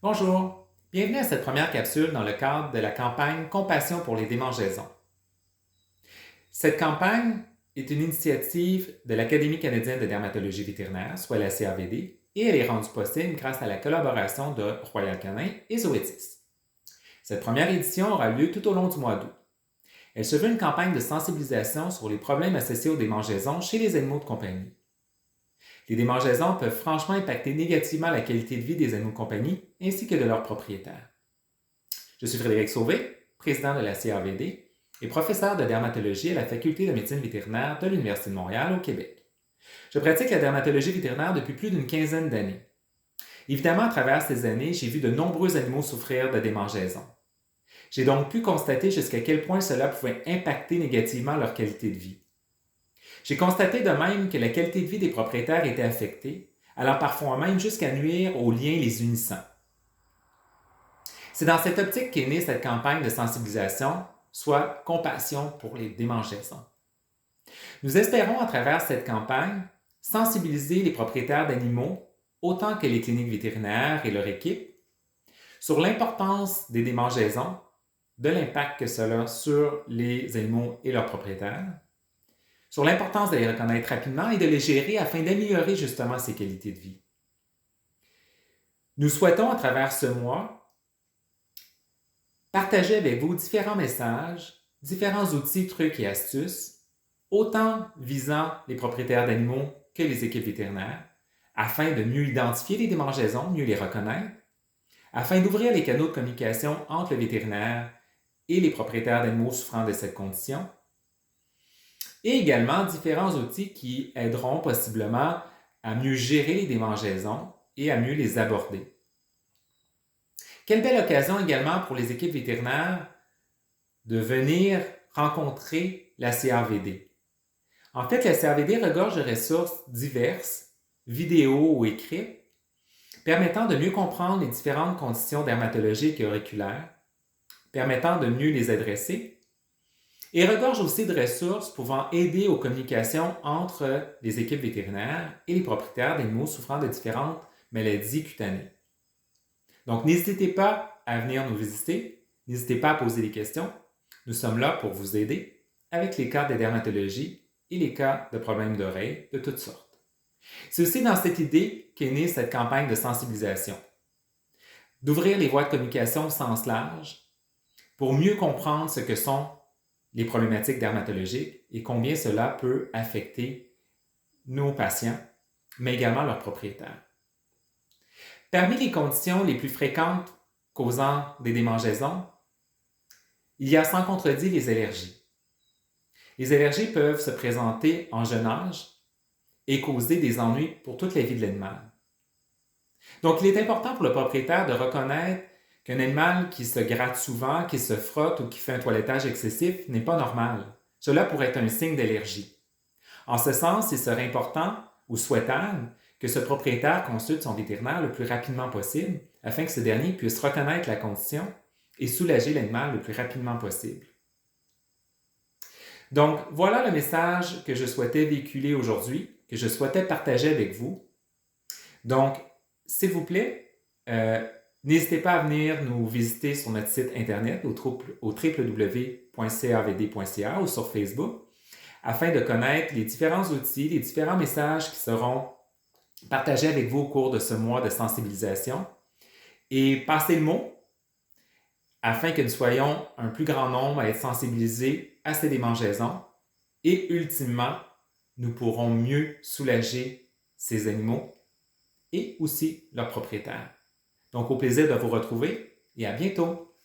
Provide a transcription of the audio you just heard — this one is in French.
Bonjour, bienvenue à cette première capsule dans le cadre de la campagne Compassion pour les démangeaisons. Cette campagne est une initiative de l'Académie canadienne de dermatologie vétérinaire, soit la CAVD, et elle est rendue possible grâce à la collaboration de Royal Canin et Zoetis. Cette première édition aura lieu tout au long du mois d'août. Elle se veut une campagne de sensibilisation sur les problèmes associés aux démangeaisons chez les animaux de compagnie. Les démangeaisons peuvent franchement impacter négativement la qualité de vie des animaux de compagnie ainsi que de leurs propriétaires. Je suis Frédéric Sauvé, président de la CAVD et professeur de dermatologie à la Faculté de médecine vétérinaire de l'Université de Montréal au Québec. Je pratique la dermatologie vétérinaire depuis plus d'une quinzaine d'années. Évidemment, à travers ces années, j'ai vu de nombreux animaux souffrir de démangeaisons. J'ai donc pu constater jusqu'à quel point cela pouvait impacter négativement leur qualité de vie. J'ai constaté de même que la qualité de vie des propriétaires était affectée, allant parfois même jusqu'à nuire aux liens les unissant. C'est dans cette optique qu'est née cette campagne de sensibilisation, soit Compassion pour les démangeaisons. Nous espérons, à travers cette campagne, sensibiliser les propriétaires d'animaux, autant que les cliniques vétérinaires et leur équipe, sur l'importance des démangeaisons, de l'impact que cela a sur les animaux et leurs propriétaires, sur l'importance de les reconnaître rapidement et de les gérer afin d'améliorer justement ces qualités de vie. Nous souhaitons, à travers ce mois, partager avec vous différents messages, différents outils, trucs et astuces, autant visant les propriétaires d'animaux que les équipes vétérinaires, afin de mieux identifier les démangeaisons, mieux les reconnaître, afin d'ouvrir les canaux de communication entre le vétérinaire et les propriétaires d'animaux souffrant de cette condition, et également différents outils qui aideront possiblement à mieux gérer les démangeaisons et à mieux les aborder. Quelle belle occasion également pour les équipes vétérinaires de venir rencontrer la CAVD. En fait, la CAVD regorge de ressources diverses, vidéos ou écrites, permettant de mieux comprendre les différentes conditions dermatologiques et auriculaires, permettant de mieux les adresser, et regorge aussi de ressources pouvant aider aux communications entre les équipes vétérinaires et les propriétaires d'animaux souffrant de différentes maladies cutanées. Donc, n'hésitez pas à venir nous visiter, n'hésitez pas à poser des questions. Nous sommes là pour vous aider avec les cas de dermatologie et les cas de problèmes d'oreille de toutes sortes. C'est aussi dans cette idée qu'est née cette campagne de sensibilisation, d'ouvrir les voies de communication au sens large pour mieux comprendre ce que sont les problématiques dermatologiques et combien cela peut affecter nos patients, mais également leurs propriétaires. Parmi les conditions les plus fréquentes causant des démangeaisons, il y a sans contredit les allergies. Les allergies peuvent se présenter en jeune âge et causer des ennuis pour toute la vie de l'animal. Donc, il est important pour le propriétaire de reconnaître qu'un animal qui se gratte souvent, qui se frotte ou qui fait un toilettage excessif n'est pas normal. Cela pourrait être un signe d'allergie. En ce sens, il serait important ou souhaitable que ce propriétaire consulte son vétérinaire le plus rapidement possible afin que ce dernier puisse reconnaître la condition et soulager l'animal le plus rapidement possible. Donc, voilà le message que je souhaitais véhiculer aujourd'hui, que je souhaitais partager avec vous. Donc, s'il vous plaît, n'hésitez pas à venir nous visiter sur notre site internet au www.cavd.ca ou sur Facebook afin de connaître les différents outils, les différents messages qui seront partagés avec vous au cours de ce mois de sensibilisation et passez le mot afin que nous soyons un plus grand nombre à être sensibilisés à ces démangeaisons et ultimement, nous pourrons mieux soulager ces animaux et aussi leurs propriétaires. Donc, au plaisir de vous retrouver et à bientôt!